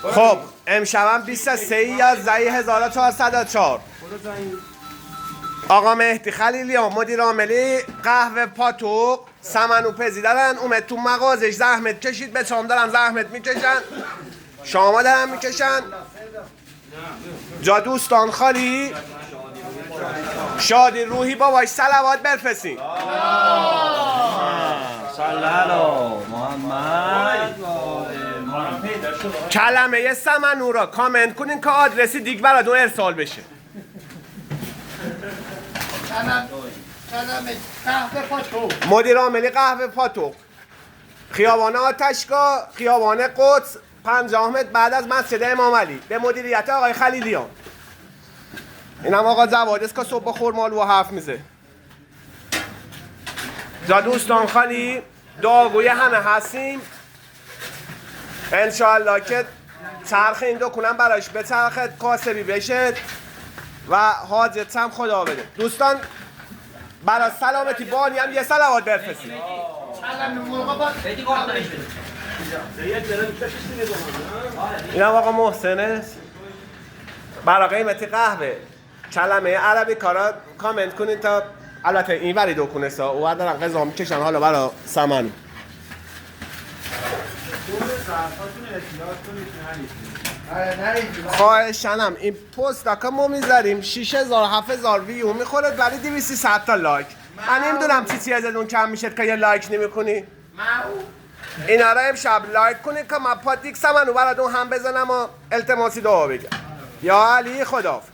خب امشبم 23/11/1404 آقا مهدی خلیلیان مدیر عاملی قهوه پاتوق سمنوپزی دارن اومد تو مغازش زحمت کشید به چام دارن زحمت میکشن شما دارن میکشن جا دوستان خالی شادی روحی باباش صلوات برفرستین کلمه سمنو را کامنت کنین که آدرسی دیگه براتون ارسال بشه قهوه پاتوق مدیر عاملی قهوه پاتوق خیابان آتشگاه خیابان قدس 50 متر بعد از مسجد امام علی به مدیریت آقای خلیلیان اینم آقا جواد است که صبح خورمال و حرف میزه جا دوستان خالی دعاگوی همه هستیم انشاءالله که چرخ این دکونم براش به چرخ کاسبی بشه و حاجت هم خدا بده دوستان برای سلامتی بانی هم یه صلوات برفرستید این هم آقا محسن است برای قیمتی قهوه کلمه عربی کارا کامنت کنید تا البته این وری دکونه سا او دارن قضا میکشن حالا برای سمنو خواهشنم این پست که ما میذاریم 6000 7000 ویو میخوره ولی 200 تا لایک من نمیدونم چی ازتون کم میشه که یه لایک نمیکنی اینا را امشب لایک کنید که من پاتیک سمنو براتون هم بزنم و التماسی دعا بگم یا علی خداحافظ